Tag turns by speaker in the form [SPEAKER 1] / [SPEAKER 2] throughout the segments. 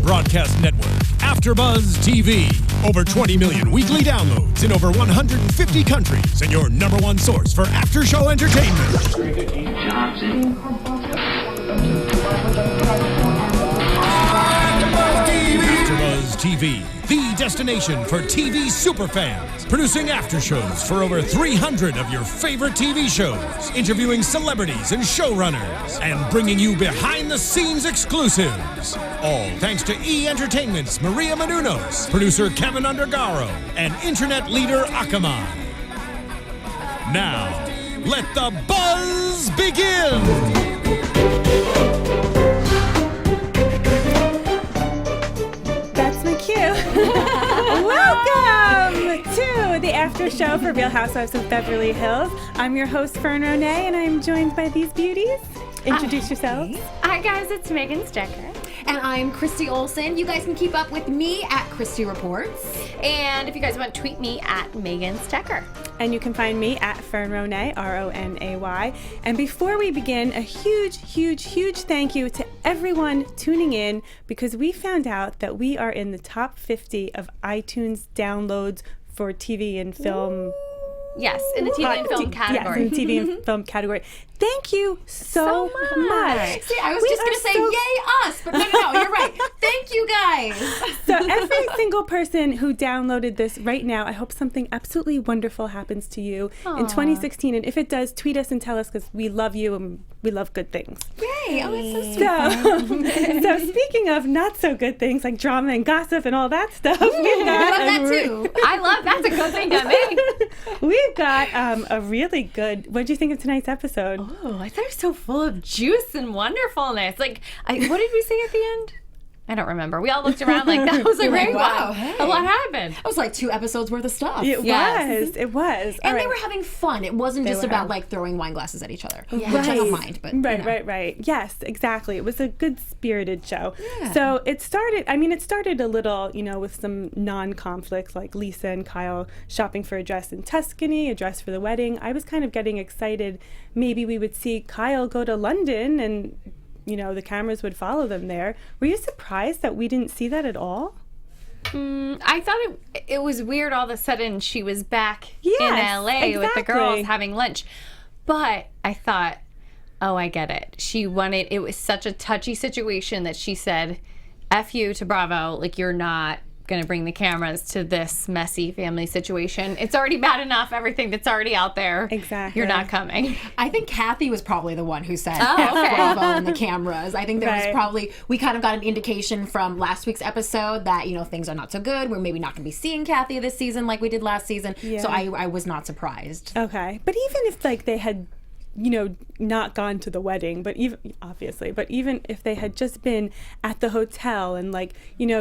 [SPEAKER 1] broadcast network, AFTERBUZZ TV. Over 20 million weekly downloads in over 150 countries, and your number one source for after-show entertainment. AFTERBUZZ TV, the destination for TV superfans. Producing aftershows for over 300 of your favorite TV shows. Interviewing celebrities and showrunners. And bringing you behind-the-scenes exclusives. All thanks to E! Entertainment's Maria Menounos, producer Kevin Undergaro, and internet leader Akamai. Now, let the buzz begin!
[SPEAKER 2] Welcome to the after show for Real Housewives of Beverly Hills. I'm your host, Fern Ronay, and I'm joined by these beauties. Introduce yourselves.
[SPEAKER 3] Hi guys, it's Megan Stecher.
[SPEAKER 4] And I'm Christy Olsen. You guys can keep up with me at Christy Reports.
[SPEAKER 3] And if you guys want to tweet me at Megan Stecher.
[SPEAKER 2] And you can find me at Fern Ronay, R-O-N-A-Y. And before we begin, a huge thank you to everyone tuning in, because we found out that we are in the top 50 of iTunes downloads for TV and film.
[SPEAKER 3] Yes, in the TV and film category.
[SPEAKER 2] Yes, in the TV and film category. Thank you so much.
[SPEAKER 4] See, I was just going to say, yay us, but no, you're right. Thank you, guys.
[SPEAKER 2] So every single person who downloaded this right now, I hope something absolutely wonderful happens to you in 2016. And if it does, tweet us and tell us, because we love you and we love good things.
[SPEAKER 4] Yay. Oh, that's so sweet.
[SPEAKER 2] So speaking of not so good things like drama and gossip and all that stuff,
[SPEAKER 4] I love that too.
[SPEAKER 3] I love that's a good thing to me.
[SPEAKER 2] We've got a really good, what did you think of tonight's episode?
[SPEAKER 3] Oh, I thought it was so full of juice and wonderfulness. Like, what did we say at the end? I don't remember. We all looked around like that was a great
[SPEAKER 4] wow,
[SPEAKER 3] one.
[SPEAKER 4] hey.
[SPEAKER 3] A lot happened.
[SPEAKER 4] It was like 2 episodes worth of stuff.
[SPEAKER 2] It was.
[SPEAKER 4] And they were having fun. It wasn't just about like throwing wine glasses at each other, which I don't mind. But
[SPEAKER 2] Right. Yes, exactly. It was a good spirited show.
[SPEAKER 4] Yeah.
[SPEAKER 2] So it started a little, with some non-conflicts, like Lisa and Kyle shopping for a dress in Tuscany, a dress for the wedding. I was kind of getting excited. Maybe we would see Kyle go to London and the cameras would follow them there. Were you surprised that we didn't see that at all?
[SPEAKER 3] I thought it was weird all of a sudden she was back in LA with the girls having lunch. But I thought, oh, I get it. It was such a touchy situation that she said, F you to Bravo, like you're not going to bring the cameras to this messy family situation. It's already bad enough, everything that's already out there.
[SPEAKER 2] Exactly.
[SPEAKER 3] You're not coming.
[SPEAKER 4] I think Kathy was probably the one who said Bravo and the cameras. I think there was probably, we kind of got an indication from last week's episode that, things are not so good. We're maybe not going to be seeing Kathy this season like we did last season. Yeah. So I was not surprised.
[SPEAKER 2] Okay. But even if they had not gone to the wedding, but even if they had just been at the hotel and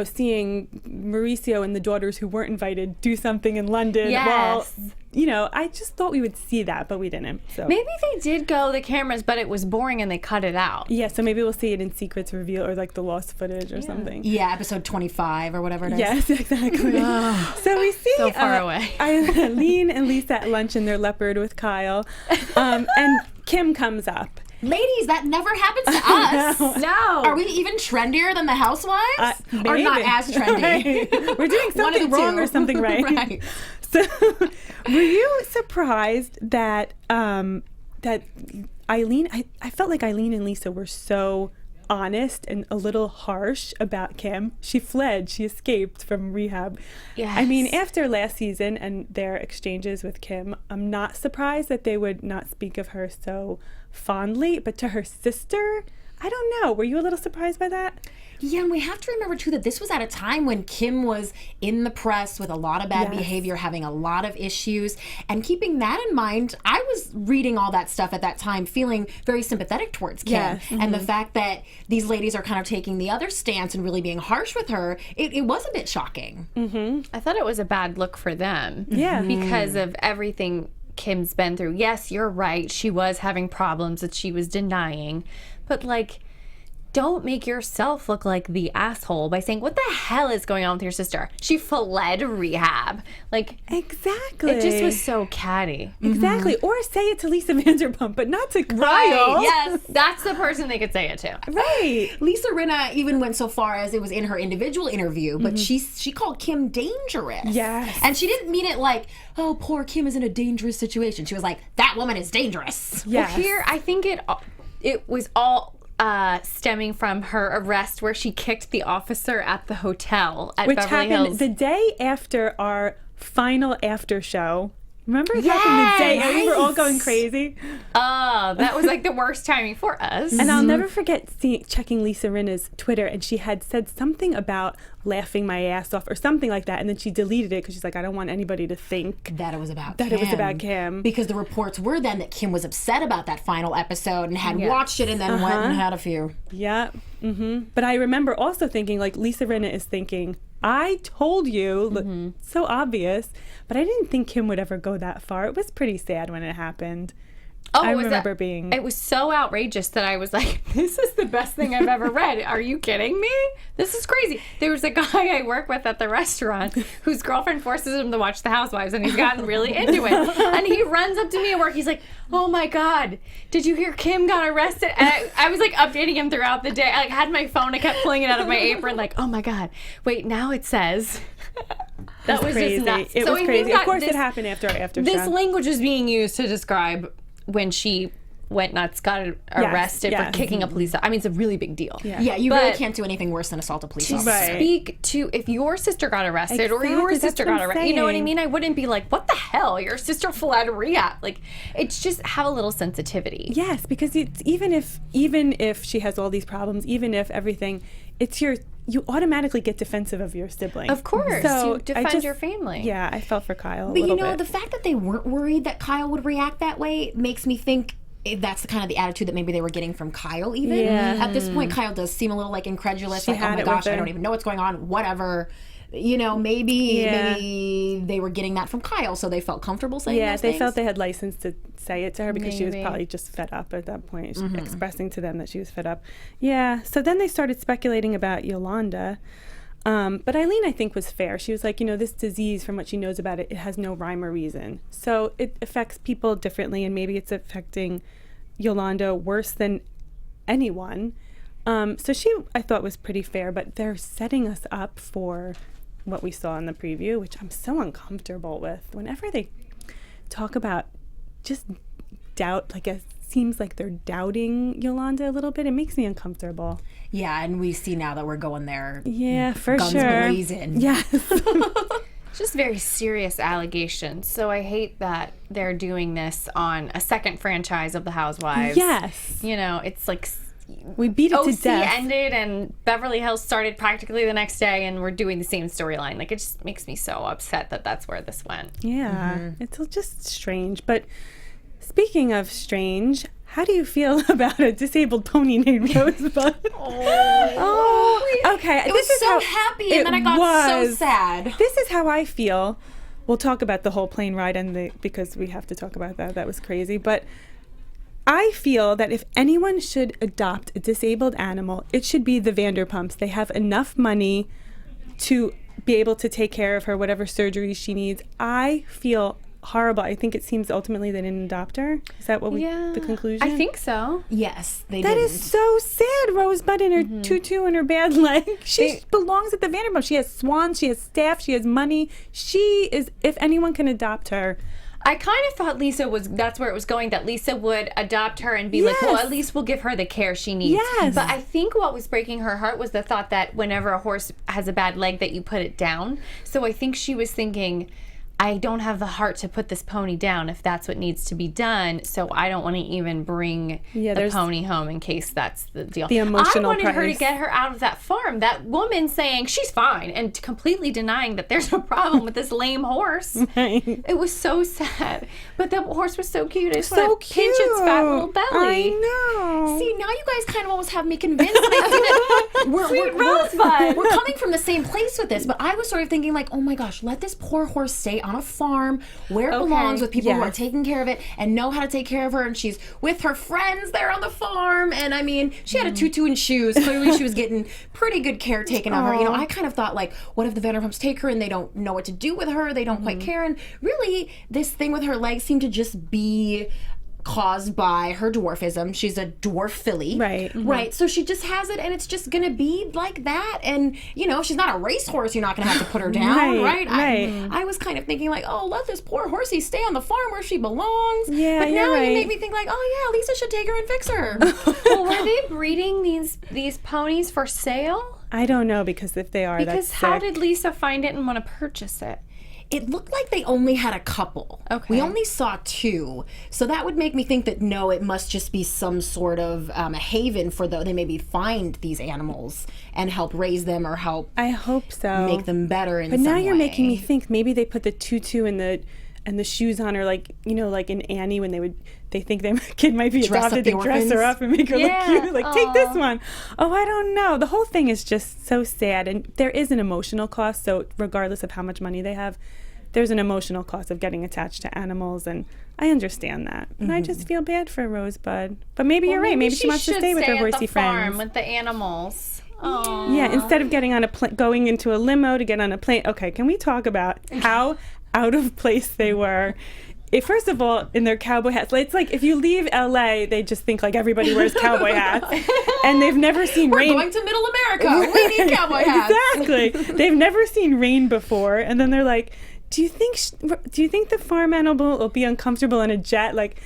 [SPEAKER 2] seeing Mauricio and the daughters who weren't invited do something in London, I just thought we would see that, but we didn't. So
[SPEAKER 3] maybe they did go the cameras, but it was boring and they cut it out.
[SPEAKER 2] Yeah, so maybe we'll see it in Secrets Reveal or the lost footage or something.
[SPEAKER 4] Yeah, episode 25 or whatever it is.
[SPEAKER 2] Yes, exactly. So we see
[SPEAKER 3] so far away.
[SPEAKER 2] Eileen and Lisa at lunch in their leopard with Kyle, and Kim comes up.
[SPEAKER 4] Ladies, that never happens to us.
[SPEAKER 3] No.
[SPEAKER 4] Are we even trendier than the Housewives? Or not as trendy?
[SPEAKER 2] Right. We're doing something wrong or something right.
[SPEAKER 4] Right.
[SPEAKER 2] So, were you surprised that that Eileen? I felt like Eileen and Lisa were so honest and a little harsh about Kim. She fled. She escaped from rehab.
[SPEAKER 3] Yes.
[SPEAKER 2] I mean, after last season and their exchanges with Kim, I'm not surprised that they would not speak of her so fondly. But to her sister, I don't know. Were you a little surprised by that?
[SPEAKER 4] Yeah, and we have to remember, too, that this was at a time when Kim was in the press with a lot of bad behavior, having a lot of issues. And keeping that in mind, I was reading all that stuff at that time, feeling very sympathetic towards Kim.
[SPEAKER 2] Yes.
[SPEAKER 4] And the fact that these ladies are kind of taking the other stance and really being harsh with her, it was a bit shocking.
[SPEAKER 3] Mm-hmm. I thought it was a bad look for them.
[SPEAKER 2] Yeah.
[SPEAKER 3] Because of everything Kim's been through. Yes, you're right. She was having problems that she was denying. But, don't make yourself look like the asshole by saying, what the hell is going on with your sister? She fled rehab. Like,
[SPEAKER 2] exactly.
[SPEAKER 3] It just was so catty.
[SPEAKER 2] Exactly. Or say it to Lisa Vanderpump, but not to Kyle.
[SPEAKER 3] Right. Yes. That's the person they could say it to.
[SPEAKER 2] Right.
[SPEAKER 4] Lisa Rinna even went so far as it was in her individual interview, but she called Kim dangerous.
[SPEAKER 2] Yes.
[SPEAKER 4] And she didn't mean it like, oh, poor Kim is in a dangerous situation. She was like, that woman is dangerous.
[SPEAKER 2] Yes.
[SPEAKER 3] Well, here, I think it was all stemming from her arrest where she kicked the officer at the hotel at Beverly Hills.
[SPEAKER 2] Which happened the day after our final after show. Remember it happened the day and we were all going crazy?
[SPEAKER 3] Oh, that was like the worst timing for us.
[SPEAKER 2] And I'll never forget checking Lisa Rinna's Twitter, and she had said something about laughing my ass off or something like that, and then she deleted it because she's like, I don't want anybody to think
[SPEAKER 4] that it was about
[SPEAKER 2] Kim.
[SPEAKER 4] Because the reports were then that Kim was upset about that final episode and had watched it and then went and had a few.
[SPEAKER 2] Yeah. But I remember also thinking, like, Lisa Rinna is thinking, I told you, so obvious, but I didn't think Kim would ever go that far. It was pretty sad when it happened.
[SPEAKER 3] Oh,
[SPEAKER 2] I remember being...
[SPEAKER 3] It was so outrageous that I was like, this is the best thing I've ever read. Are you kidding me? This is crazy. There was a guy I work with at the restaurant whose girlfriend forces him to watch The Housewives, and he's gotten really into it. And he runs up to me at work. He's like, oh my God, did you hear Kim got arrested? And I was like updating him throughout the day. I like, had my phone. I kept pulling it out of my apron like, oh my God. Wait, now it says... That was
[SPEAKER 2] crazy.
[SPEAKER 3] Just nuts.
[SPEAKER 2] It was crazy. Of course, it happened after our after show.
[SPEAKER 3] This language is being used to describe when she went nuts, got arrested for kicking a police officer. I mean, it's a really big deal.
[SPEAKER 4] Yeah, you really can't do anything worse than assault a police officer.
[SPEAKER 3] Speak to if your sister got arrested or your sister got arrested. You know what I mean? I wouldn't be like, what the hell? Your sister fled rehab. Like, it's just have a little sensitivity.
[SPEAKER 2] Yes, because it's even if she has all these problems, even if everything, it's you automatically get defensive of your sibling.
[SPEAKER 3] Of course.
[SPEAKER 2] So
[SPEAKER 3] you defend your family.
[SPEAKER 2] Yeah, I felt for Kyle a
[SPEAKER 4] little
[SPEAKER 2] bit.
[SPEAKER 4] But the fact that they weren't worried that Kyle would react that way makes me think that's the kind of the attitude that maybe they were getting from Kyle even.
[SPEAKER 2] Yeah.
[SPEAKER 4] At this point, Kyle does seem a little like incredulous,
[SPEAKER 2] She
[SPEAKER 4] like, oh my gosh, I don't even know what's going on, whatever. You know, maybe they were getting that from Kyle, so they felt comfortable saying those things.
[SPEAKER 2] Felt they had license to say it to her because she was probably just fed up at that point, expressing to them that she was fed up. Yeah, so then they started speculating about Yolanda. But Eileen, I think, was fair. She was like, this disease, from what she knows about it, it has no rhyme or reason. So it affects people differently, and maybe it's affecting Yolanda worse than anyone. So she, I thought, was pretty fair, but they're setting us up for what we saw in the preview, which I'm so uncomfortable with. Whenever they talk about just doubt, like it seems like they're doubting Yolanda a little bit, it makes me uncomfortable.
[SPEAKER 4] Yeah, and we see now that we're going there.
[SPEAKER 2] Yeah, for
[SPEAKER 4] guns
[SPEAKER 2] sure.
[SPEAKER 4] blazing.
[SPEAKER 2] Yes.
[SPEAKER 3] Just very serious allegations. So I hate that they're doing this on a second franchise of the Housewives.
[SPEAKER 2] Yes.
[SPEAKER 3] It's like
[SPEAKER 2] we beat it to death.
[SPEAKER 3] OC ended and Beverly Hills started practically the next day, and we're doing the same storyline. Like, it just makes me so upset that that's where this went.
[SPEAKER 2] Yeah, it's just strange. But speaking of strange, how do you feel about a disabled pony named Rosebud? Okay.
[SPEAKER 4] It was so happy, and then I got so sad.
[SPEAKER 2] This is how I feel. We'll talk about the whole plane ride because we have to talk about that. That was crazy. But I feel that if anyone should adopt a disabled animal, it should be the Vanderpumps. They have enough money to be able to take care of her, whatever surgeries she needs. I feel horrible. I think it seems ultimately they didn't adopt her. Is that what the conclusion?
[SPEAKER 3] I think so.
[SPEAKER 4] Yes, they did.
[SPEAKER 2] That is so sad. Rosebud in her tutu and her bad leg. She belongs at the Vanderpump. She has swans. She has staff. She has money. She is, if anyone can adopt her.
[SPEAKER 3] I kind of thought that's where it was going, that Lisa would adopt her and be like, well, at least we'll give her the care she needs.
[SPEAKER 2] Yes.
[SPEAKER 3] But I think what was breaking her heart was the thought that whenever a horse has a bad leg that you put it down. So I think she was thinking, I don't have the heart to put this pony down if that's what needs to be done, so I don't want to even bring the pony home in case that's the deal.
[SPEAKER 2] The emotional
[SPEAKER 3] I wanted her to get her out of that farm. That woman saying she's fine and completely denying that there's a problem with this lame horse.
[SPEAKER 2] Right.
[SPEAKER 3] It was so sad. But the horse was so cute. I just want to pinch its fat little belly.
[SPEAKER 2] I know.
[SPEAKER 4] See, now you guys kind of almost have me convinced. We're coming from the same place with this, but I was sort of thinking like, oh my gosh, let this poor horse stay on a farm where it belongs with people who are taking care of it and know how to take care of her. And she's with her friends there on the farm. And I mean, she had a tutu and shoes. Clearly, she was getting pretty good care taken of her. You know, I kind of thought, like, what if the Vanderpumps take her and they don't know what to do with her? They don't quite care. And really, this thing with her legs seemed to just be caused by her dwarfism. She's a dwarf filly.
[SPEAKER 2] Right.
[SPEAKER 4] Right. So she just has it, and it's just going to be like that. And, you know, if she's not a racehorse, you're not going to have to put her down. Right. I was kind of thinking, like, oh, let this poor horsey stay on the farm where she belongs.
[SPEAKER 2] Yeah,
[SPEAKER 4] but now you make me think, like, oh, yeah, Lisa should take her and fix her.
[SPEAKER 3] Well, were they breeding these ponies for sale?
[SPEAKER 2] I don't know, because if they are,
[SPEAKER 3] because
[SPEAKER 2] that's
[SPEAKER 3] how
[SPEAKER 2] sick.
[SPEAKER 3] did Lisa find it and want to purchase it?
[SPEAKER 4] It looked like they only had a couple.
[SPEAKER 3] Okay.
[SPEAKER 4] We only saw 2. So that would make me think that, no, it must just be some sort of a haven for they maybe find these animals and help raise them or help
[SPEAKER 2] I hope so.
[SPEAKER 4] make them better in
[SPEAKER 2] But
[SPEAKER 4] some
[SPEAKER 2] now you're
[SPEAKER 4] way.
[SPEAKER 2] making me think maybe they put the tutu and the shoes on her, like, you know, like in Annie when they think their kid might be
[SPEAKER 4] Dress
[SPEAKER 2] adopted,
[SPEAKER 4] up
[SPEAKER 2] they
[SPEAKER 4] the
[SPEAKER 2] dress her
[SPEAKER 4] orphans.
[SPEAKER 2] up and make her look cute. Like, take this
[SPEAKER 3] Aw.
[SPEAKER 2] one. Oh, I don't know. The whole thing is just so sad, and there is an emotional cost. So regardless of how much money they have, there's an emotional cost of getting attached to animals, and I understand that. And I just feel bad for Rosebud. But maybe you're right. Maybe she wants to stay with her horsey friends.
[SPEAKER 3] With the animals. Oh.
[SPEAKER 2] Yeah, instead of getting on going into a limo to get on a plane. Okay, can we talk about how out of place they were? First of all, in their cowboy hats. It's like if you leave LA, they just think like everybody wears cowboy hats. And they've never seen rain.
[SPEAKER 4] We're going to Middle America. We need cowboy hats.
[SPEAKER 2] Exactly. They've never seen rain before. And then they're like, do you think the farm animal will be uncomfortable in a jet? Like,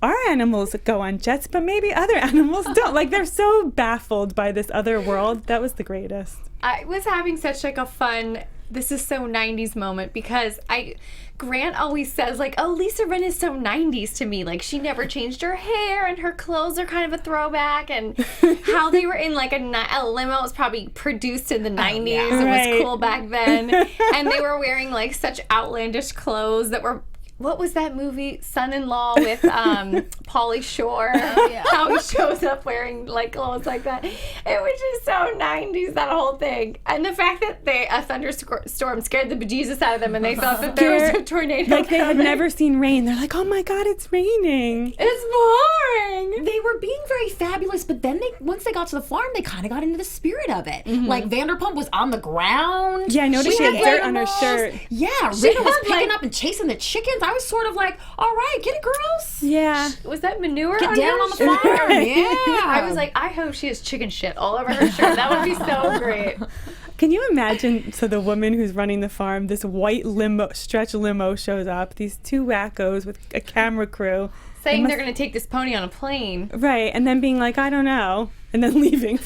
[SPEAKER 2] our animals go on jets, but maybe other animals don't. Like, they're so baffled by this other world. That was the greatest.
[SPEAKER 3] I was having such like a fun, this is so 90s moment, because Grant always says, like, oh, Lisa Rinna is so 90s to me. Like, she never changed her hair, and her clothes are kind of a throwback, and how they were in, like, a limo. It was probably produced in the 90s. It was cool back then. And they were wearing, like, such outlandish clothes that were... What was that movie, Son-in-Law, with Pauly Shore? How he shows up wearing like clothes like that. It was just so 90s, that whole thing. And the fact that a thunderstorm scared the bejesus out of them, and they thought that there was a tornado
[SPEAKER 2] Like, they had
[SPEAKER 3] coming.
[SPEAKER 2] never seen rain. They're like, oh my God, it's raining.
[SPEAKER 3] It's boring.
[SPEAKER 4] They were being very fabulous, but then once they got to the farm, they kind of got into the spirit of it. Like, Vanderpump was on the ground.
[SPEAKER 2] Yeah, I noticed she had dirt on her shirt.
[SPEAKER 4] Yeah, Rinna was picking up and chasing the chickens. I was sort of like, all right, get it, girls.
[SPEAKER 2] Yeah.
[SPEAKER 3] Was that manure
[SPEAKER 4] Get
[SPEAKER 3] on
[SPEAKER 4] down
[SPEAKER 3] her
[SPEAKER 4] on the
[SPEAKER 3] shirt?
[SPEAKER 4] farm. Yeah.
[SPEAKER 3] I was like, I hope she has chicken shit all over her shirt. That would be so great.
[SPEAKER 2] Can you imagine, so the woman who's running the farm, this white stretch limo shows up, these 2 wackos with a camera crew.
[SPEAKER 3] Saying they're going to take this pony on a plane.
[SPEAKER 2] Right, and then being like, I don't know, and then leaving.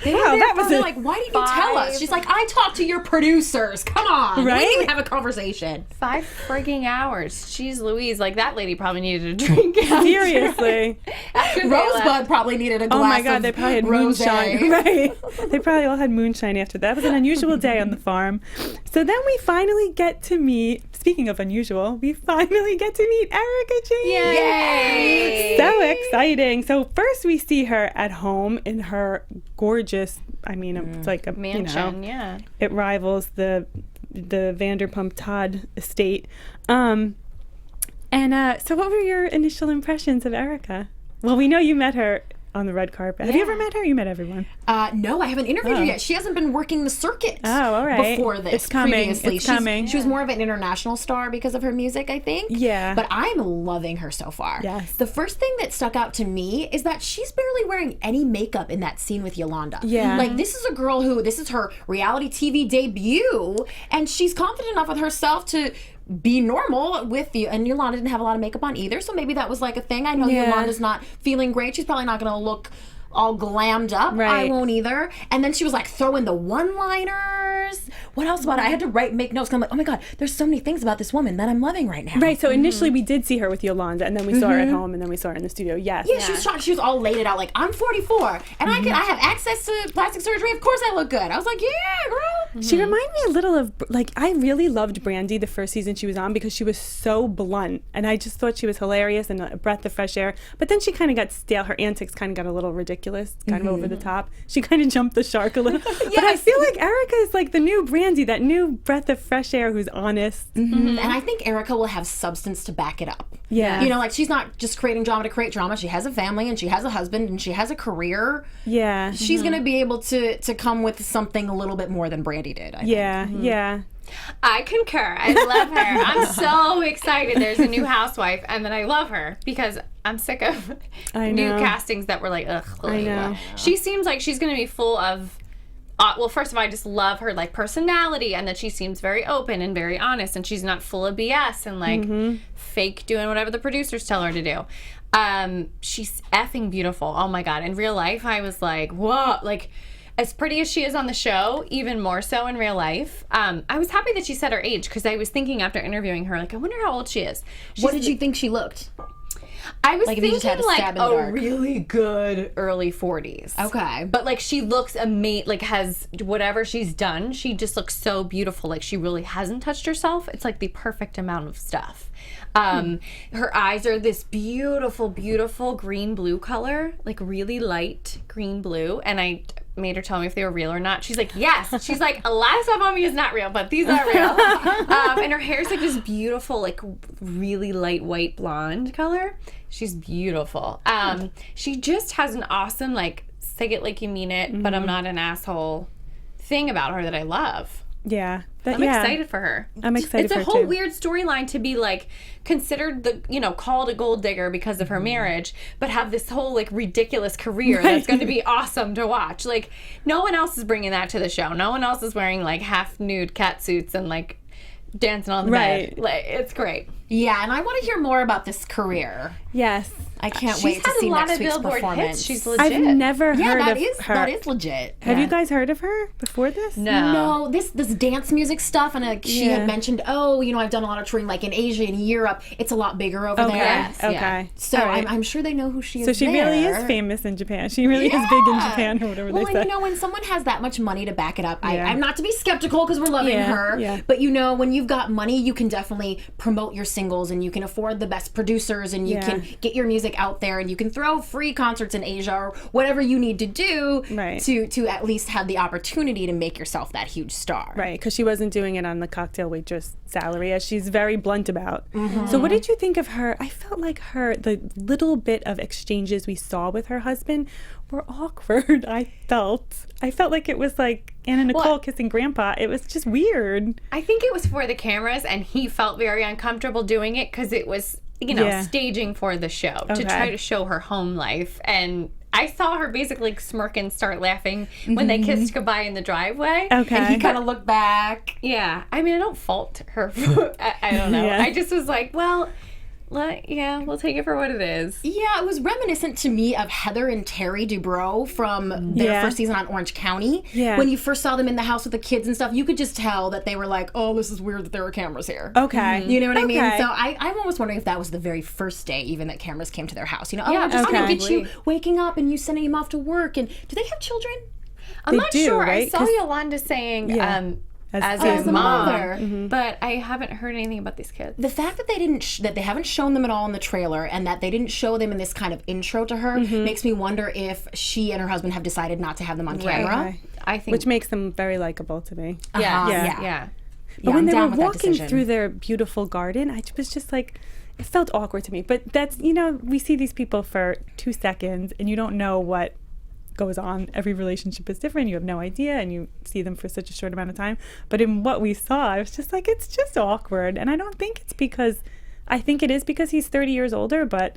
[SPEAKER 4] They're like, why didn't you tell us? She's like, I talked to your producers. Come on.
[SPEAKER 2] Right?
[SPEAKER 4] We didn't even have a conversation.
[SPEAKER 3] 5 frigging hours. Jeez Louise, like that lady probably needed a drink.
[SPEAKER 2] Seriously.
[SPEAKER 4] Rosebud probably needed a glass of
[SPEAKER 2] Oh my God, they probably had moonshine. Right. They probably all had moonshine after that. It was an unusual day on the farm. So then we finally get to meet, speaking of unusual, we finally get to meet Erika Jayne.
[SPEAKER 3] Yay!
[SPEAKER 2] So exciting. So first we see her at home in her gorgeous, it's like a
[SPEAKER 3] mansion,
[SPEAKER 2] it rivals the Vanderpump Todd estate. So what were your initial impressions of Erika? Well, we know you met her on the red carpet. Have you ever met her? You met everyone.
[SPEAKER 4] No, I haven't interviewed her yet. She hasn't been working the circuit
[SPEAKER 2] all right.
[SPEAKER 4] before this.
[SPEAKER 2] It's coming.
[SPEAKER 4] Previously.
[SPEAKER 2] It's coming.
[SPEAKER 4] She was more of an international star because of her music, I think.
[SPEAKER 2] Yeah.
[SPEAKER 4] But I'm loving her so far.
[SPEAKER 2] Yes.
[SPEAKER 4] The first thing that stuck out to me is that she's barely wearing any makeup in that scene with Yolanda.
[SPEAKER 2] Yeah.
[SPEAKER 4] Like, this is a girl this is her reality TV debut, and she's confident enough with herself to be normal with you. And Yolanda didn't have a lot of makeup on either, so maybe that was like a thing. I know Yolanda's not feeling great. She's probably not going to look all glammed up.
[SPEAKER 2] Right.
[SPEAKER 4] I won't either. And then she was like throwing the one-liners. What else about it? I had to make notes. 'Cause I'm like, oh my God, there's so many things about this woman that I'm loving right now.
[SPEAKER 2] Right. So initially we did see her with Yolanda, and then we saw her at home, and then we saw her in the studio. Yes.
[SPEAKER 4] Yeah, she was shocked. She was all laid it out like, I'm 44 and I have access to plastic surgery. Of course I look good. I was like, yeah, girl.
[SPEAKER 2] She reminded me a little of, like, I really loved Brandi the first season she was on because she was so blunt. And I just thought she was hilarious and a breath of fresh air. But then she kind of got stale. Her antics kind of got a little ridiculous, kind of over the top. She kind of jumped the shark a little. Yes. But I feel like Erika is like the new Brandi, that new breath of fresh air who's honest.
[SPEAKER 4] And I think Erika will have substance to back it up.
[SPEAKER 2] Yeah.
[SPEAKER 4] You know, like, she's not just creating drama to create drama. She has a family and she has a husband and she has a career.
[SPEAKER 2] Yeah.
[SPEAKER 4] She's going to be able to come with something a little bit more than Brandi did, I think.
[SPEAKER 2] Yeah.
[SPEAKER 3] I concur. I love her. I'm so excited there's a new housewife, and then I love her because I'm sick of new castings that were like, ugh.
[SPEAKER 2] I know.
[SPEAKER 3] She seems like she's going to be full of, well, first of all, I just love her, like, personality, and that she seems very open and very honest, and she's not full of BS and, like, fake doing whatever the producers tell her to do. She's effing beautiful. Oh, my God. In real life, I was like, whoa, like, as pretty as she is on the show, even more so in real life. I was happy that she said her age because I was thinking after interviewing her, like, I wonder how old she is.
[SPEAKER 4] What did you think she looked?
[SPEAKER 3] I was
[SPEAKER 4] Like, if you just had
[SPEAKER 3] thinking
[SPEAKER 4] to
[SPEAKER 3] like
[SPEAKER 4] stab in the dark.
[SPEAKER 3] really good early 40s.
[SPEAKER 4] Okay.
[SPEAKER 3] But like she looks amazing, like has whatever she's done, she just looks so beautiful. Like she really hasn't touched herself. It's like the perfect amount of stuff. Her eyes are this beautiful, beautiful green blue color, like really light green blue. And I made her tell me if they were real or not. She's like, yes. She's like, a lot of stuff on me is not real, but these are real. And her hair's like this beautiful, like really light white blonde color. She's beautiful. She just has an awesome, like, say it like you mean it, but I'm not an asshole thing about her that I love.
[SPEAKER 2] Yeah.
[SPEAKER 3] I'm excited for her.
[SPEAKER 2] I'm excited for her,
[SPEAKER 3] It's a whole
[SPEAKER 2] too.
[SPEAKER 3] weird storyline to be, like, considered the, you know, called a gold digger because of her marriage, but have this whole, like, ridiculous career that's going to be awesome to watch. Like, no one else is bringing that to the show. No one else is wearing, like, half-nude cat suits and, like, dancing on the bed. Like, it's great.
[SPEAKER 4] Yeah, and I want to hear more about this career.
[SPEAKER 2] Yes.
[SPEAKER 4] I can't
[SPEAKER 3] She's
[SPEAKER 4] wait to
[SPEAKER 3] had
[SPEAKER 4] see
[SPEAKER 3] a lot
[SPEAKER 4] next
[SPEAKER 3] of
[SPEAKER 4] week's
[SPEAKER 3] Billboard
[SPEAKER 4] performance.
[SPEAKER 3] hits. She's legit.
[SPEAKER 2] I've never
[SPEAKER 4] Yeah,
[SPEAKER 2] heard
[SPEAKER 4] that
[SPEAKER 2] of
[SPEAKER 4] is
[SPEAKER 2] her.
[SPEAKER 4] that is legit.
[SPEAKER 2] Have you guys heard of her before this?
[SPEAKER 3] No.
[SPEAKER 4] This dance music stuff, and she had mentioned, oh, you know, I've done a lot of touring, like in Asia and Europe. It's a lot bigger over there.
[SPEAKER 3] Yes,
[SPEAKER 2] Okay.
[SPEAKER 3] yeah.
[SPEAKER 4] So
[SPEAKER 2] All right.
[SPEAKER 4] I'm sure they know who she is.
[SPEAKER 2] So she really is
[SPEAKER 4] there.
[SPEAKER 2] famous in Japan. She really is big in Japan, or whatever
[SPEAKER 4] Well,
[SPEAKER 2] they
[SPEAKER 4] and
[SPEAKER 2] say.
[SPEAKER 4] you know, when someone has that much money to back it up,
[SPEAKER 2] Yeah.
[SPEAKER 4] I'm not to be skeptical because we're loving her.
[SPEAKER 2] Yeah.
[SPEAKER 4] But you know, when you've got money, you can definitely promote your singles, and you can afford the best producers, and you can get your music out there, and you can throw free concerts in Asia or whatever you need to do to at least have the opportunity to make yourself that huge star.
[SPEAKER 2] Right, because she wasn't doing it on the cocktail waitress salary, as she's very blunt about. So what did you think of her? I felt like the little bit of exchanges we saw with her husband were awkward. I felt like it was like Anna Nicole kissing Grandpa. It was just weird.
[SPEAKER 3] I think it was for the cameras, and he felt very uncomfortable doing it because it was, you know, staging for the show to try to show her home life. And I saw her basically smirk and start laughing when they kissed goodbye in the driveway.
[SPEAKER 2] Okay.
[SPEAKER 4] And he kind of looked back.
[SPEAKER 3] Yeah. I mean, I don't fault her for, I don't know.
[SPEAKER 2] Yeah.
[SPEAKER 3] I just was like, well, we'll take it for what it is.
[SPEAKER 4] Yeah, it was reminiscent to me of Heather and Terry Dubrow from their first season on Orange County.
[SPEAKER 2] Yeah.
[SPEAKER 4] When you first saw them in the house with the kids and stuff, you could just tell that they were like, oh, this is weird that there are cameras here.
[SPEAKER 2] Okay.
[SPEAKER 4] You know what I mean? So I'm almost wondering if that was the very first day even that cameras came to their house. You know,
[SPEAKER 3] Yeah,
[SPEAKER 4] I'm just going to get
[SPEAKER 3] probably.
[SPEAKER 4] you waking up and you sending him off to work. And do they have children?
[SPEAKER 3] I'm
[SPEAKER 2] They
[SPEAKER 3] not
[SPEAKER 2] do,
[SPEAKER 3] sure.
[SPEAKER 2] right?
[SPEAKER 3] I saw
[SPEAKER 2] 'Cause-
[SPEAKER 3] Yolanda saying, as
[SPEAKER 2] his
[SPEAKER 3] his
[SPEAKER 4] mother.
[SPEAKER 3] mom, but I haven't heard anything about these kids.
[SPEAKER 4] The fact that they didn't that they haven't shown them at all in the trailer, and that they didn't show them in this kind of intro to her, makes me wonder if she and her husband have decided not to have them on camera.
[SPEAKER 2] Okay.
[SPEAKER 3] I think,
[SPEAKER 2] Which makes them very likable to me.
[SPEAKER 3] yeah.
[SPEAKER 2] But when
[SPEAKER 4] I'm
[SPEAKER 2] they
[SPEAKER 4] down
[SPEAKER 2] were
[SPEAKER 4] with that
[SPEAKER 2] walking
[SPEAKER 4] decision.
[SPEAKER 2] through their beautiful garden, I was just like, it felt awkward to me. But that's, you know, we see these people for 2 seconds, and you don't know what goes on. Every relationship is different. You have no idea, and you see them for such a short amount of time. But in what we saw, I was just like, it's just awkward. And I don't think it's because, I think it is because he's 30 years older, but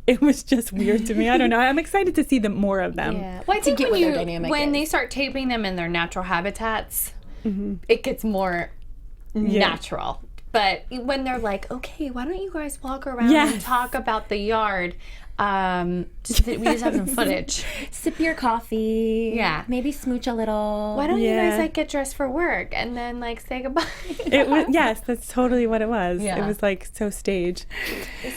[SPEAKER 2] it was just weird to me. I don't know. I'm excited to see more of them.
[SPEAKER 3] Yeah. Well, I think
[SPEAKER 4] get what their dynamic
[SPEAKER 3] when
[SPEAKER 4] is.
[SPEAKER 3] they start taping them in their natural habitats, it gets more natural. But when they're like, okay, why don't you guys walk around and talk about the yard? We just have some footage.
[SPEAKER 4] Sip your coffee.
[SPEAKER 3] Yeah.
[SPEAKER 4] Maybe smooch a little.
[SPEAKER 3] Why don't you guys like get dressed for work and then like say goodbye?
[SPEAKER 2] It was, yes, that's totally what it was.
[SPEAKER 3] Yeah.
[SPEAKER 2] It was like so staged.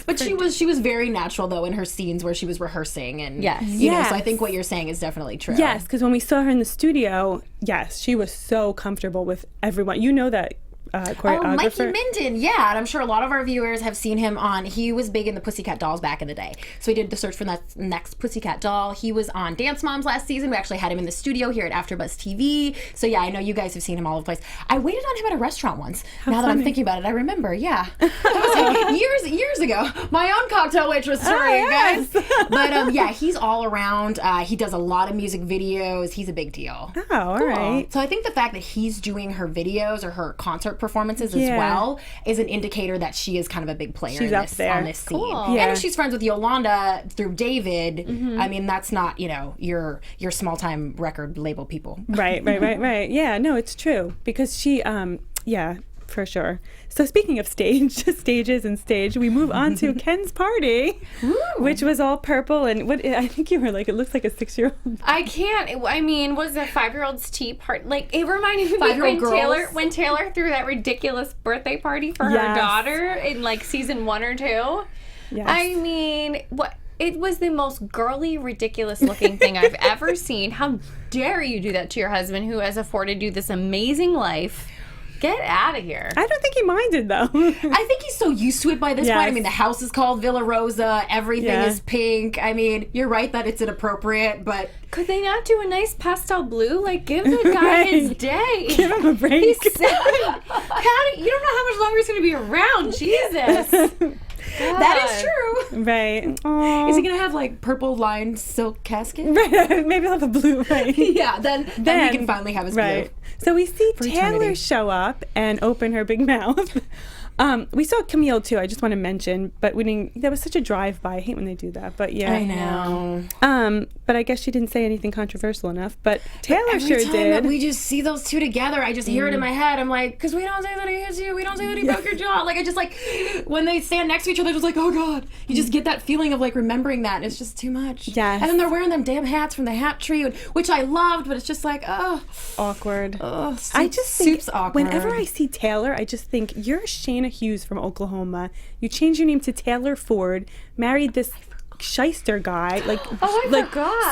[SPEAKER 4] But she was very natural though in her scenes where she was rehearsing and
[SPEAKER 3] Yes.
[SPEAKER 4] you know, so I think what you're saying is definitely true.
[SPEAKER 2] Yes, because when we saw her in the studio, yes, she was so comfortable with everyone. You know that choreographer.
[SPEAKER 4] Mikey Minden, yeah, and I'm sure a lot of our viewers have seen him on. He was big in the Pussycat Dolls back in the day, so he did the search for that next Pussycat Doll. He was on Dance Moms last season. We actually had him in the studio here at AfterBuzz TV. So yeah, I know you guys have seen him all over the place. I waited on him at a restaurant once. Now that I'm thinking about it, I remember. Yeah, that was like years ago. My own cocktail waitress story, guys. But yeah, he's all around. He does a lot of music videos. He's a big deal.
[SPEAKER 2] Oh, all right.
[SPEAKER 4] So I think the fact that he's doing her videos or her concert performances as well is an indicator that she is kind of a big player on this scene.
[SPEAKER 3] Cool.
[SPEAKER 2] Yeah.
[SPEAKER 4] And if she's friends with Yolanda through David, I mean, that's not, you know, your small time record label people.
[SPEAKER 2] Right. Yeah, no, it's true. Because she, yeah, for sure. So speaking of stages and stage, we move on to Ken's party, which was all purple. And what I think you were like, it looks like a 6-year-old.
[SPEAKER 3] I can't. I mean, was a 5-year-old's tea part? Like, it reminded me when Taylor threw that ridiculous birthday party for her daughter in like season 1 or 2.
[SPEAKER 2] Yes.
[SPEAKER 3] I mean, what? It was the most girly, ridiculous looking thing I've ever seen. How dare you do that to your husband who has afforded you this amazing life? Get out of here.
[SPEAKER 2] I don't think he minded, though.
[SPEAKER 4] I think he's so used to it by this point. I mean, the house is called Villa Rosa. Everything is pink. I mean, you're right that it's inappropriate, but...
[SPEAKER 3] Could they not do a nice pastel blue? Like, give the guy his day.
[SPEAKER 2] Give him a break.
[SPEAKER 3] He's 7. You don't know how much longer he's going to be around. Jesus.
[SPEAKER 4] That is true.
[SPEAKER 2] Right. Aww.
[SPEAKER 4] Is he going to have, like, purple lined silk casket?
[SPEAKER 2] Right. Maybe he'll have a blue, right?
[SPEAKER 4] Yeah, then we can finally have his blue.
[SPEAKER 2] So we see Taylor show up and open her big mouth. We saw Camille too. I just want to mention, but we didn't. That was such a drive-by. I hate when they do that, but yeah.
[SPEAKER 4] I know.
[SPEAKER 2] But I guess she didn't say anything controversial enough. But Taylor
[SPEAKER 4] every
[SPEAKER 2] sure
[SPEAKER 4] time
[SPEAKER 2] did.
[SPEAKER 4] That we just see those two together, I just hear it in my head. I'm like, because we don't say that he hits you. We don't say that he broke your jaw. Like, I just like when they stand next to each other, just like, oh god. You just get that feeling of like remembering that, and it's just too much.
[SPEAKER 2] Yes.
[SPEAKER 4] And then they're wearing them damn hats from the hat tree, which I loved, but it's just like,
[SPEAKER 2] awkward.
[SPEAKER 4] I just think awkward.
[SPEAKER 2] Whenever I see Taylor, I just think you're Shayna Hughes from Oklahoma. You changed your name to Taylor Ford, married this shyster guy, like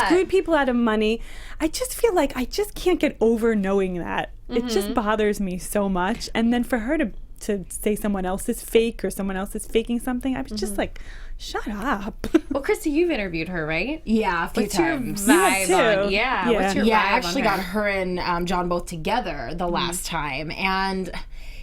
[SPEAKER 2] screwed people out of money. I just feel like I just can't get over knowing that. It just bothers me so much. And then for her to say someone else is fake or someone else is faking something, I was just like, shut up.
[SPEAKER 3] Well, Christy, you've interviewed her, right?
[SPEAKER 4] Yeah, a few times.
[SPEAKER 3] Your vibe on? Yeah. What's your vibe
[SPEAKER 4] I actually
[SPEAKER 3] on her?
[SPEAKER 4] got her and John both together the last time, and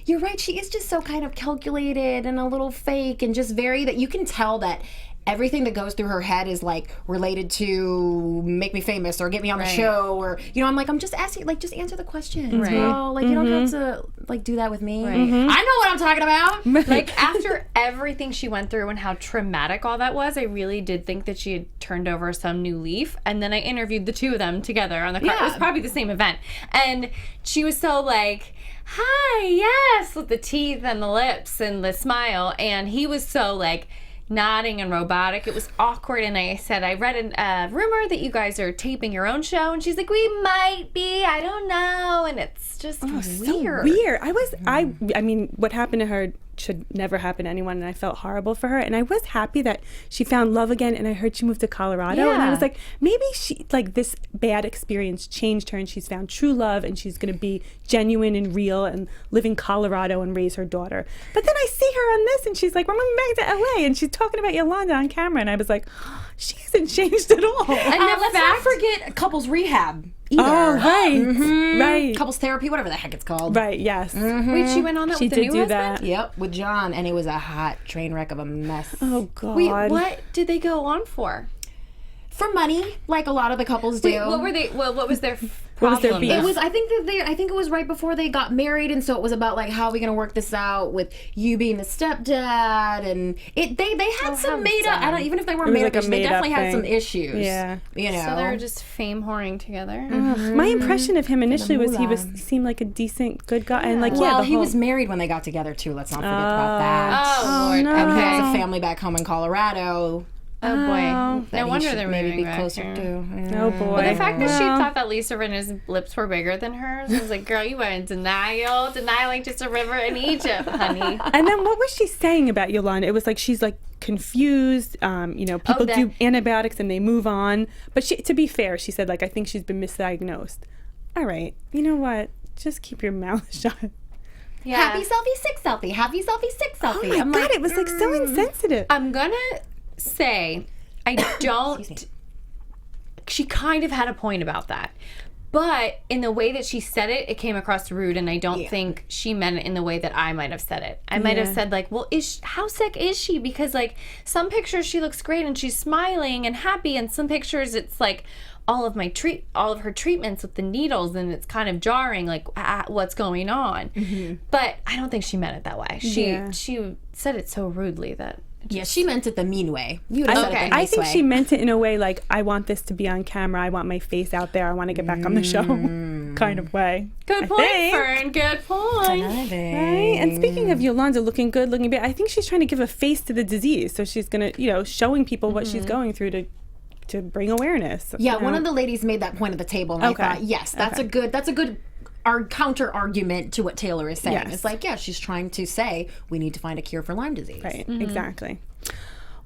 [SPEAKER 4] you're right, she is just so kind of calculated and a little fake and just very that you can tell that everything that goes through her head is like related to make me famous or get me on the show, or you know, I'm like, I'm just asking, like, just answer the questions, girl. Like, you don't have to like do that with me. I know what I'm talking about.
[SPEAKER 3] Like, after everything she went through and how traumatic all that was, I really did think that she had turned over some new leaf. And then I interviewed the two of them together on the car. It was probably the same event, and she was so like, hi, yes, with the teeth and the lips and the smile, and he was so like nodding and robotic. It was awkward. And I said, I read a rumor that you guys are taping your own show, and she's like, we might be, I don't know. And it's just weird.
[SPEAKER 2] So weird. I mean, what happened to her should never happen to anyone, and I felt horrible for her. And I was happy that she found love again, and I heard she moved to Colorado, and I was like, maybe she, like, this bad experience changed her, and she's found true love, and she's going to be genuine and real and live in Colorado and raise her daughter. But then I see her on this, and she's like, we're moving back to LA, and she's talking about Yolanda on camera, and I was like, she hasn't changed at all.
[SPEAKER 4] And let's not forget couples rehab either.
[SPEAKER 2] Oh, right. Right.
[SPEAKER 4] Couples therapy, whatever the heck it's called.
[SPEAKER 2] Right, yes.
[SPEAKER 3] Wait, she went on that
[SPEAKER 2] She
[SPEAKER 3] with the
[SPEAKER 2] did
[SPEAKER 3] new
[SPEAKER 2] do
[SPEAKER 3] husband?
[SPEAKER 2] that.
[SPEAKER 4] Yep, with John, and it was a hot train wreck of a mess.
[SPEAKER 2] Oh, God.
[SPEAKER 3] Wait, what did they go on for?
[SPEAKER 4] For money, like a lot of the couples do.
[SPEAKER 3] Wait, what were they? Well, what was their problem?
[SPEAKER 2] What was their beef?
[SPEAKER 4] It was. I think it was right before they got married, and so it was about like, how are we going to work this out with you being the stepdad, and they had some made up. I don't, even if they weren't made up, they definitely had some issues.
[SPEAKER 2] Yeah,
[SPEAKER 4] you know.
[SPEAKER 3] So they were just fame whoring together.
[SPEAKER 2] My impression of him initially was he seemed like a decent, good guy, and like
[SPEAKER 4] he was married when they got together too. Let's not forget about that.
[SPEAKER 3] Oh Lord!
[SPEAKER 2] No.
[SPEAKER 4] And he has a family back home in Colorado.
[SPEAKER 3] Oh boy! No wonder they're
[SPEAKER 4] maybe
[SPEAKER 3] moving
[SPEAKER 4] be closer
[SPEAKER 3] back.
[SPEAKER 2] Oh boy!
[SPEAKER 3] Well, the fact that she thought that Lisa Rinna's lips were bigger than hers, I was like, "Girl, you went in denial like just a river in Egypt, honey."
[SPEAKER 2] And then what was she saying about Yolanda? It was like she's like confused. People do antibiotics and they move on. But to be fair, she said like I think she's been misdiagnosed. All right, you know what? Just keep your mouth shut.
[SPEAKER 3] Yeah.
[SPEAKER 4] Happy selfie, sick selfie. Happy selfie, sick selfie.
[SPEAKER 2] Oh my God, it was like so insensitive.
[SPEAKER 3] I'm gonna say I don't. She kind of had a point about that, but in the way that she said it, it came across rude, and I don't think she meant it in the way that I might have said it. I might have said like, "Well, how sick is she?" Because like some pictures she looks great and she's smiling and happy, and some pictures it's like all of her treatments with the needles, and it's kind of jarring, like what's going on. Mm-hmm. But I don't think she meant it that way. She said it so rudely that.
[SPEAKER 4] She meant it the mean way. You would have said it the nice
[SPEAKER 2] I think
[SPEAKER 4] way.
[SPEAKER 2] she meant it in a way like, I want this to be on camera. I want my face out there. I want to get back on the show kind of way.
[SPEAKER 3] Good point, Fern. Good point.
[SPEAKER 2] Right? And speaking of Yolanda looking good, looking bad, I think she's trying to give a face to the disease. So she's going to, showing people what she's going through to bring awareness.
[SPEAKER 4] Yeah, one of the ladies made that point at the table, and I thought, yes, that's a good counter argument to what Taylor is saying.
[SPEAKER 2] Yes.
[SPEAKER 4] It's like, she's trying to say we need to find a cure for Lyme disease.
[SPEAKER 2] Right, exactly.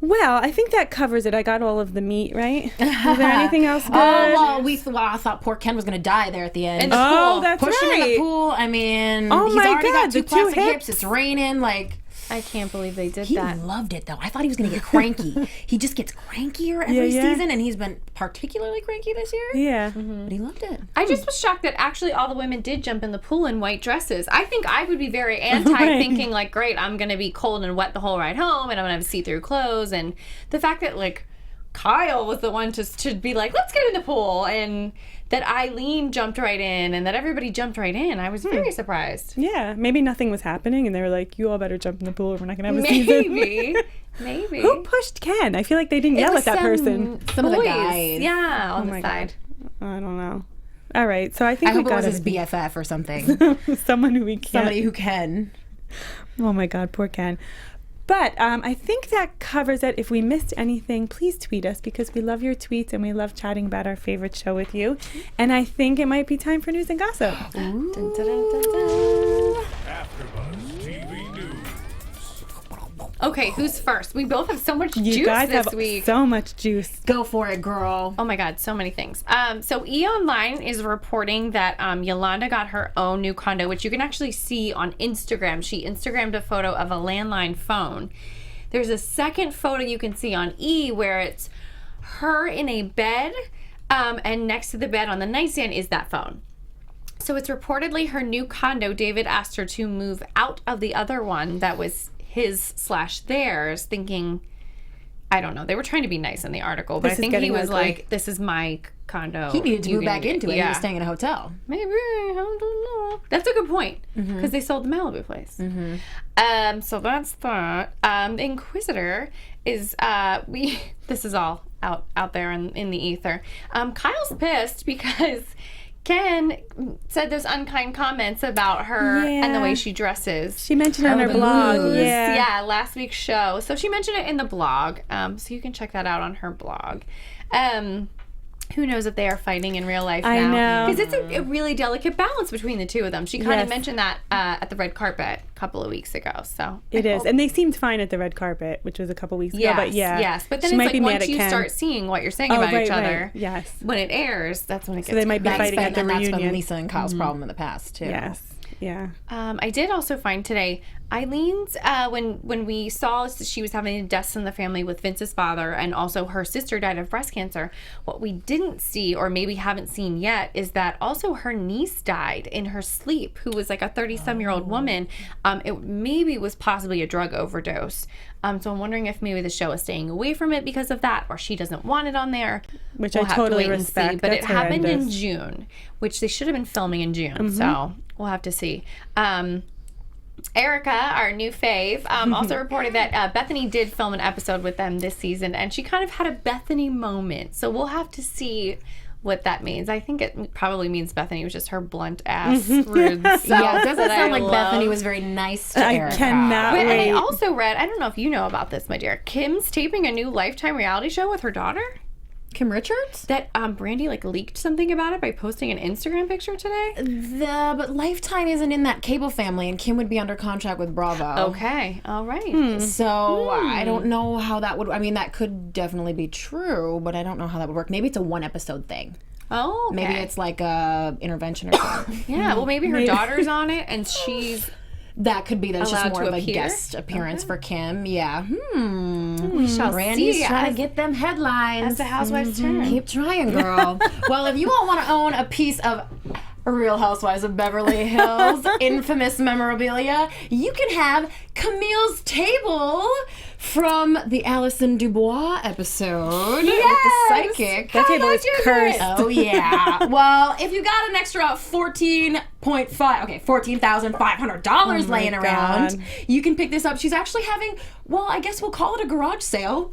[SPEAKER 2] Well, I think that covers it. I got all of the meat, right? Is there anything else good?
[SPEAKER 4] I thought poor Ken was going to die there at the end.
[SPEAKER 3] In the pool.
[SPEAKER 2] That's
[SPEAKER 4] Push him in
[SPEAKER 2] right.
[SPEAKER 4] the pool. I mean,
[SPEAKER 2] Oh
[SPEAKER 4] he's
[SPEAKER 2] my
[SPEAKER 4] already
[SPEAKER 2] God,
[SPEAKER 4] got two
[SPEAKER 2] the two
[SPEAKER 4] plastic
[SPEAKER 2] hips.
[SPEAKER 4] hips. It's raining. Like,
[SPEAKER 3] I can't believe they did
[SPEAKER 4] he
[SPEAKER 3] that.
[SPEAKER 4] loved it, though. I thought he was going to get cranky. He just gets crankier every season, and he's been particularly cranky this year.
[SPEAKER 2] Yeah.
[SPEAKER 4] But he loved it.
[SPEAKER 3] I just was shocked that actually all the women did jump in the pool in white dresses. I think I would be very anti, thinking like, great, I'm going to be cold and wet the whole ride home, and I'm going to have see-through clothes. And the fact that like Kyle was the one to be like, let's get in the pool, and that Eileen jumped right in, and that everybody jumped right in. I was very surprised.
[SPEAKER 2] Yeah, maybe nothing was happening, and they were like, you all better jump in the pool or we're not going to have a season.
[SPEAKER 3] Maybe.
[SPEAKER 2] Who pushed Ken? I feel like they didn't yell at that person.
[SPEAKER 4] Some of the guys.
[SPEAKER 3] Yeah, on the
[SPEAKER 2] my
[SPEAKER 3] side.
[SPEAKER 2] God. I don't know. All right, so I think
[SPEAKER 4] I
[SPEAKER 2] we
[SPEAKER 4] hope it
[SPEAKER 2] got
[SPEAKER 4] was his BFF or something.
[SPEAKER 2] someone who we can't.
[SPEAKER 4] Somebody who can.
[SPEAKER 2] Oh my God, poor Ken. But I think that covers it. If we missed anything, please tweet us because we love your tweets and we love chatting about our favorite show with you. And I think it might be time for news and gossip.
[SPEAKER 3] Dun, dun, dun, dun, dun.
[SPEAKER 1] AfterBuzz TV News.
[SPEAKER 3] Okay, who's first? We both have so much
[SPEAKER 2] You
[SPEAKER 3] juice
[SPEAKER 2] guys
[SPEAKER 3] this
[SPEAKER 2] have
[SPEAKER 3] week.
[SPEAKER 2] so much juice.
[SPEAKER 4] Go for it, girl.
[SPEAKER 3] Oh my God, so many things. So E! Online is reporting that Yolanda got her own new condo, which you can actually see on Instagram. She Instagrammed a photo of a landline phone. There's a second photo you can see on E! Where it's her in a bed, and next to the bed on the nightstand is that phone. So it's reportedly her new condo. David asked her to move out of the other one that was his/theirs, thinking, I don't know, they were trying to be nice in the article, but I think he was like, this is my condo.
[SPEAKER 4] He needed to move back into it. He was staying in a hotel.
[SPEAKER 3] Maybe, I don't know. That's a good point, because they sold the Malibu place. So that's that. Inquisitor is, this is all out there in the ether. Kyle's pissed because Ken said those unkind comments about her and the way she dresses.
[SPEAKER 2] She mentioned it on her blog.
[SPEAKER 3] Yeah, last week's show. So she mentioned it in the blog. So you can check that out on her blog. Who knows if they are fighting in real life now?
[SPEAKER 2] I know.
[SPEAKER 3] Because it's a really delicate balance between the two of them. She kind of mentioned that at the red carpet a couple of weeks ago. So
[SPEAKER 2] It is. And they seemed fine at the red carpet, which was a couple weeks ago. But
[SPEAKER 3] Yes. But then
[SPEAKER 2] she
[SPEAKER 3] it's
[SPEAKER 2] might
[SPEAKER 3] like
[SPEAKER 2] be mad
[SPEAKER 3] once
[SPEAKER 2] at
[SPEAKER 3] you
[SPEAKER 2] Ken.
[SPEAKER 3] start seeing what you're saying about each other,
[SPEAKER 2] Yes.
[SPEAKER 3] when it airs, that's when it gets
[SPEAKER 2] So they might be fighting at the
[SPEAKER 4] and that's
[SPEAKER 2] reunion.
[SPEAKER 4] been Lisa and Kyle's problem in the past, too.
[SPEAKER 2] Yes. Yeah.
[SPEAKER 3] I did also find today Eileen's when we saw she was having deaths in the family with Vince's father, and also her sister died of breast cancer. What we didn't see, or maybe haven't seen yet, is that also her niece died in her sleep, who was like a 30-some-year-old woman. It maybe was possibly a drug overdose. So I'm wondering if maybe the show is staying away from it because of that, or she doesn't want it on there.
[SPEAKER 2] Which
[SPEAKER 3] We'll
[SPEAKER 2] I
[SPEAKER 3] have to
[SPEAKER 2] totally
[SPEAKER 3] wait and
[SPEAKER 2] respect.
[SPEAKER 3] see. But
[SPEAKER 2] That's
[SPEAKER 3] it happened in
[SPEAKER 2] horrendous.
[SPEAKER 3] June, which they should have been filming in June. So we'll have to see. Erika, our new fave, also reported that Bethany did film an episode with them this season, and she kind of had a Bethany moment. So we'll have to see what that means. I think it probably means Bethany was just her blunt ass, rude self.
[SPEAKER 4] Yeah, it doesn't sound like
[SPEAKER 3] love.
[SPEAKER 4] Bethany was very nice to Erika.
[SPEAKER 2] I cannot
[SPEAKER 3] And
[SPEAKER 2] wait.
[SPEAKER 3] I also read, I don't know if you know about this, my dear, Kim's taping a new Lifetime reality show with her daughter.
[SPEAKER 4] Kim Richards?
[SPEAKER 3] That Brandi like leaked something about it by posting an Instagram picture today.
[SPEAKER 4] But Lifetime isn't in that cable family, and Kim would be under contract with Bravo.
[SPEAKER 3] Okay, all right.
[SPEAKER 4] So I don't know how that would. I mean, that could definitely be true, but I don't know how that would work. Maybe it's a 1-episode thing.
[SPEAKER 3] Oh, okay.
[SPEAKER 4] Maybe it's like a intervention or something.
[SPEAKER 3] Yeah, well, maybe her daughter's on it, and she's
[SPEAKER 4] That could be. That's just
[SPEAKER 3] allowed
[SPEAKER 4] more
[SPEAKER 3] to
[SPEAKER 4] of a
[SPEAKER 3] appear?
[SPEAKER 4] guest appearance for Kim. Yeah.
[SPEAKER 3] we shall
[SPEAKER 4] Randy's
[SPEAKER 3] see
[SPEAKER 4] trying
[SPEAKER 3] as,
[SPEAKER 4] to get them headlines.
[SPEAKER 3] as the Housewives turn.
[SPEAKER 4] Keep trying, girl. Well, if you all want to own a piece of Real Housewives of Beverly Hills infamous memorabilia, you can have Camille's table from the Alison Dubois episode with the psychic.
[SPEAKER 2] That table is cursed.
[SPEAKER 4] Oh yeah. Well, if you got an extra $14,500 laying around,
[SPEAKER 2] God.
[SPEAKER 4] you can pick this up. She's actually having, well, I guess we'll call it a garage sale.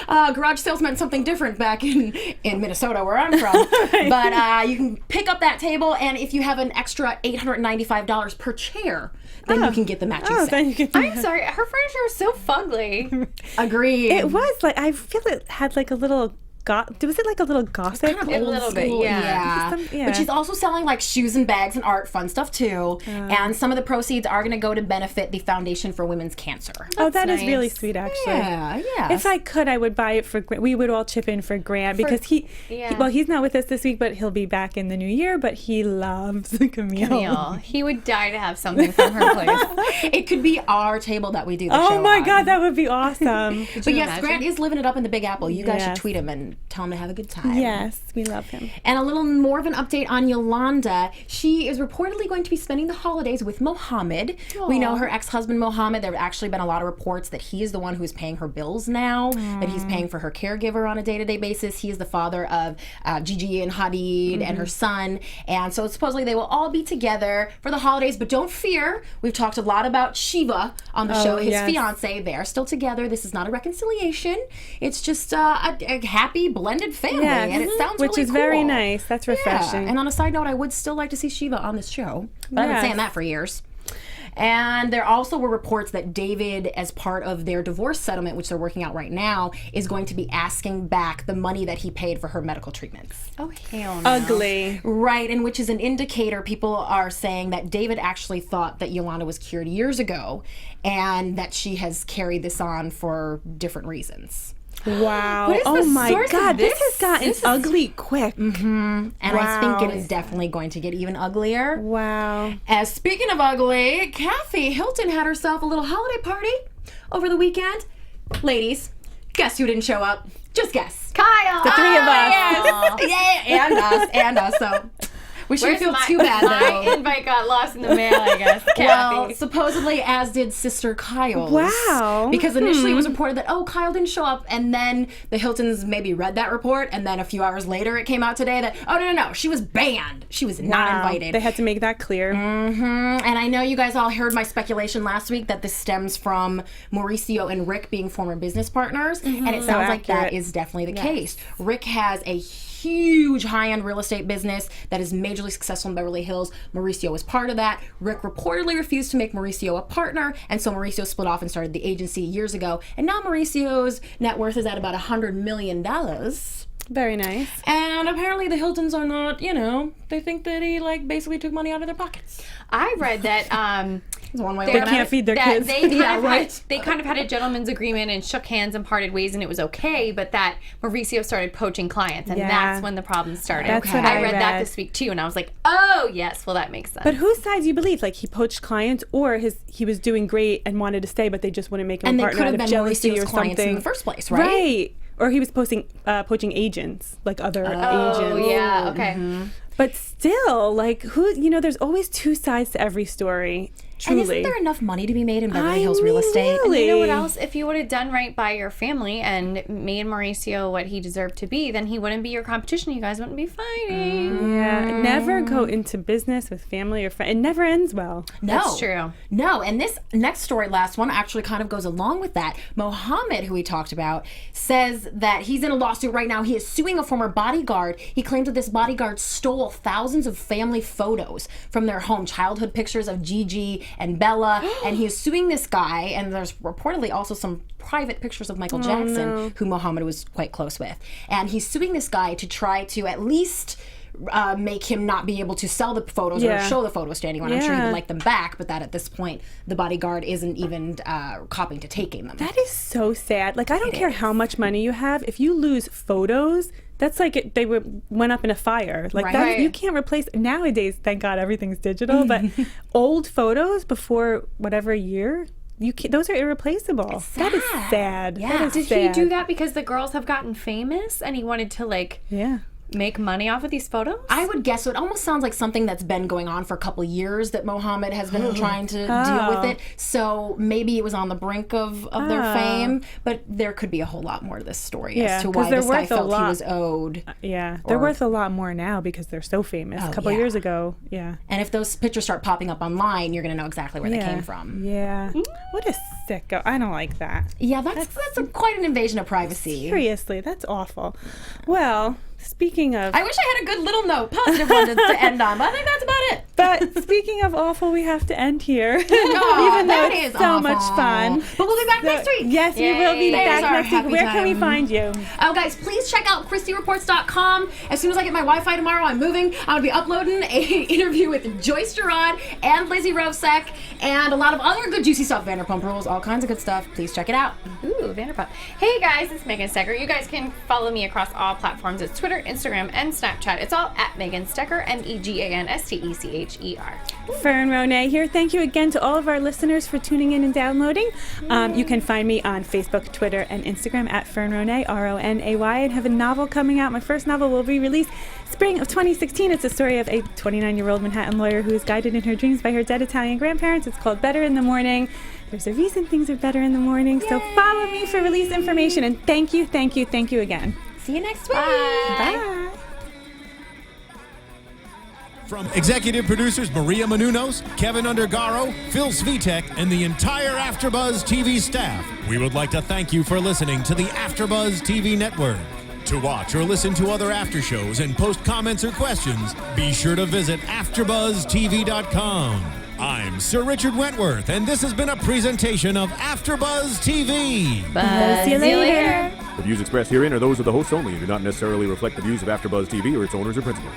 [SPEAKER 4] Garage sales meant something different back in Minnesota, where I'm from. But you can pick up that table, and if you have an extra $895 per chair, then you can get the matching set.
[SPEAKER 2] Then you get
[SPEAKER 3] I'm sorry, her furniture is so fugly.
[SPEAKER 4] Agreed.
[SPEAKER 2] It was like, I feel it had like a little was it like a little gothic?
[SPEAKER 4] Kind of
[SPEAKER 3] A
[SPEAKER 4] old
[SPEAKER 3] little bit,
[SPEAKER 4] school,
[SPEAKER 3] yeah.
[SPEAKER 2] Yeah.
[SPEAKER 4] But she's also selling like shoes and bags and art, fun stuff too. And some of the proceeds are going to go to benefit the Foundation for Women's Cancer.
[SPEAKER 2] Oh, that is
[SPEAKER 3] nice.
[SPEAKER 2] really sweet, actually.
[SPEAKER 4] Yeah, yeah.
[SPEAKER 2] If I could, I would buy it for Grant. We would all chip in for Grant because he's not with us this week, but he'll be back in the new year. But he loves Camille.
[SPEAKER 3] Camille. He would die to have something from her place.
[SPEAKER 4] It could be our table that we do the show
[SPEAKER 2] Oh my
[SPEAKER 4] on.
[SPEAKER 2] God, that would be awesome.
[SPEAKER 4] But yes, Grant is living it up in the Big Apple. You guys should
[SPEAKER 2] Yes.
[SPEAKER 4] tweet him and tell him to have a good time.
[SPEAKER 2] Yes, we love him.
[SPEAKER 4] And a little more of an update on Yolanda. She is reportedly going to be spending the holidays with Mohammed. We know her ex-husband Mohammed. There have actually been a lot of reports that he is the one who is paying her bills now, that he's paying for her caregiver on a day-to-day basis. He is the father of Gigi and Hadid and her son. And so supposedly they will all be together for the holidays. But don't fear. We've talked a lot about Shiva on the show, his fiance. They are still together. This is not a reconciliation. It's just a happy blended family.
[SPEAKER 2] Yes.
[SPEAKER 4] And it sounds
[SPEAKER 2] Which
[SPEAKER 4] really
[SPEAKER 2] is very
[SPEAKER 4] cool.
[SPEAKER 2] nice. That's refreshing.
[SPEAKER 4] Yeah. And on a side note, I would still like to see Shiva on this show. But I've been
[SPEAKER 2] Yes.
[SPEAKER 4] saying that for years. And there also were reports that David, as part of their divorce settlement, which they're working out right now, is going to be asking back the money that he paid for her medical treatments.
[SPEAKER 3] Oh, hell no.
[SPEAKER 2] Ugly.
[SPEAKER 4] Right, and which is an indicator. People are saying that David actually thought that Yolanda was cured years ago and that she has carried this on for different reasons.
[SPEAKER 2] Wow.
[SPEAKER 3] What is
[SPEAKER 2] Oh
[SPEAKER 3] the
[SPEAKER 2] my
[SPEAKER 3] source of
[SPEAKER 2] God, this
[SPEAKER 3] this?
[SPEAKER 2] has gotten ugly quick.
[SPEAKER 4] And I think it is definitely going to get even uglier.
[SPEAKER 2] Wow.
[SPEAKER 4] As speaking of ugly, Kathy Hilton had herself a little holiday party over the weekend. Ladies, guess who didn't show up? Just guess.
[SPEAKER 3] Kyle!
[SPEAKER 2] The three of us.
[SPEAKER 4] Yeah, and us. So we shouldn't feel too bad
[SPEAKER 3] My
[SPEAKER 4] though.
[SPEAKER 3] invite got lost in the mail, I guess.
[SPEAKER 4] Well,
[SPEAKER 3] Kathy.
[SPEAKER 4] supposedly as did sister Kyle's.
[SPEAKER 2] Wow.
[SPEAKER 4] Because initially it was reported that, oh, Kyle didn't show up, and then the Hiltons maybe read that report, and then a few hours later it came out today that, oh, no, she was banned. She was not invited.
[SPEAKER 2] They had to make that clear.
[SPEAKER 4] And I know you guys all heard my speculation last week that this stems from Mauricio and Rick being former business partners, and it sounds like that
[SPEAKER 2] accurate.
[SPEAKER 4] is definitely the case. Rick has a huge high-end real estate business that is majorly successful in Beverly Hills. Mauricio was part of that. Rick reportedly refused to make Mauricio a partner, and so Mauricio split off and started the agency years ago. And now Mauricio's net worth is at about $100 million.
[SPEAKER 2] Very nice.
[SPEAKER 4] And apparently the Hiltons are not, they think that he basically took money out of their pockets.
[SPEAKER 3] I read that
[SPEAKER 4] It's one way
[SPEAKER 2] They can't feed their kids.
[SPEAKER 3] They kind of had a gentleman's agreement and shook hands and parted ways, and it was okay. But that Mauricio started poaching clients, and
[SPEAKER 2] Yeah.
[SPEAKER 3] that's when the problem started.
[SPEAKER 2] That's what
[SPEAKER 3] I
[SPEAKER 2] I
[SPEAKER 3] read that
[SPEAKER 2] read.
[SPEAKER 3] this week too, and I was like, oh yes, well that makes sense.
[SPEAKER 2] But whose side do you believe? Like he poached clients, or he was doing great and wanted to stay, but they just wouldn't make him
[SPEAKER 4] And
[SPEAKER 2] a
[SPEAKER 4] they
[SPEAKER 2] partner
[SPEAKER 4] could
[SPEAKER 2] out
[SPEAKER 4] have
[SPEAKER 2] of
[SPEAKER 4] been
[SPEAKER 2] jealousy
[SPEAKER 4] Mauricio's
[SPEAKER 2] or
[SPEAKER 4] clients
[SPEAKER 2] something.
[SPEAKER 4] in the first place, right?
[SPEAKER 2] Right. Or he was poaching agents, like other agents.
[SPEAKER 3] oh yeah, okay.
[SPEAKER 2] But still, like, there's always two sides to every story. Truly.
[SPEAKER 4] And isn't there enough money to be made in Beverly Hills real estate?
[SPEAKER 2] Really?
[SPEAKER 3] And you know what else? If you would have done right by your family and made Mauricio what he deserved to be, then he wouldn't be your competition. You guys wouldn't be fighting.
[SPEAKER 2] Yeah. Never go into business with family or friends. It never ends well.
[SPEAKER 4] No.
[SPEAKER 3] That's true.
[SPEAKER 4] No. And this next story, last one, actually kind of goes along with that. Mohammed, who we talked about, says that he's in a lawsuit right now. He is suing a former bodyguard. He claims that this bodyguard stole thousands of family photos from their home, childhood pictures of Gigi and Bella, and he is suing this guy, and there's reportedly also some private pictures of Michael Jackson, who Mohammed was quite close with. And he's suing this guy to try to at least make him not be able to sell the photos or show the photos to anyone. I'm sure he would like them back, but that at this point, the bodyguard isn't even copping to taking them.
[SPEAKER 2] That is so sad. Like, I don't care how much money you have. If you lose photos, that's like they went up in a fire. Like, that, you can't replace. Nowadays, thank God, everything's digital. But old photos before whatever year, those are irreplaceable. That is sad.
[SPEAKER 4] Yeah.
[SPEAKER 3] Did he do that because the girls have gotten famous and he wanted to make money off of these photos?
[SPEAKER 4] I would guess so. It almost sounds like something that's been going on for a couple of years that Mohammed has been trying to deal with it. So maybe it was on the brink of their fame, but there could be a whole lot more to this story as to why this guy felt he was owed.
[SPEAKER 2] They're worth a lot more now because they're so famous. A couple of years ago, And
[SPEAKER 4] if those pictures start popping up online, you're going to know exactly where they came from.
[SPEAKER 2] Yeah. What a sicko. I don't like that.
[SPEAKER 4] Yeah, that's quite an invasion of privacy.
[SPEAKER 2] Seriously, that's awful. Well, speaking of...
[SPEAKER 4] I wish I had a good little note, positive one to end on, but I think that's about it.
[SPEAKER 2] But speaking of awful, we have to end here.
[SPEAKER 4] Oh,
[SPEAKER 2] even though it's so much fun.
[SPEAKER 4] But we'll be back next week.
[SPEAKER 2] Yes, we will be back next week. Where can we find you?
[SPEAKER 4] Oh, guys, please check out ChristyReports.com. As soon as I get my Wi-Fi tomorrow, I'm moving. I'm going to be uploading an interview with Joyce Giraud and Lizzie Rovsek and a lot of other good juicy stuff. Vanderpump Rules, all kinds of good stuff. Please check it out.
[SPEAKER 3] Ooh, Vanderpump. Hey guys, it's Megan Stecher. You guys can follow me across all platforms. It's Twitter, Instagram, and Snapchat. It's all at Megan Stecher, MEGANSTECHER.
[SPEAKER 2] Fern Ronay here. Thank you again to all of our listeners for tuning in and downloading. You can find me on Facebook, Twitter, and Instagram at Fern Ronay, RONAY, and have a novel coming out. My first novel will be released spring of 2016. It's a story of a 29-year-old Manhattan lawyer who is guided in her dreams by her dead Italian grandparents. It's called Better in the Morning. There's a reason things are better in the morning. Yay! So follow me for release information. And thank you again.
[SPEAKER 4] See you next week.
[SPEAKER 2] Bye.
[SPEAKER 1] From executive producers Maria Menounos, Kevin Undergaro, Phil Svitek, and the entire AfterBuzz TV staff, we would like to thank you for listening to the AfterBuzz TV network. To watch or listen to other after shows and post comments or questions, be sure to visit AfterBuzzTV.com. I'm Sir Richard Wentworth, and this has been a presentation of AfterBuzz TV.
[SPEAKER 2] See you later.
[SPEAKER 5] The views expressed herein are those of the hosts only and do not necessarily reflect the views of AfterBuzz TV or its owners or principals.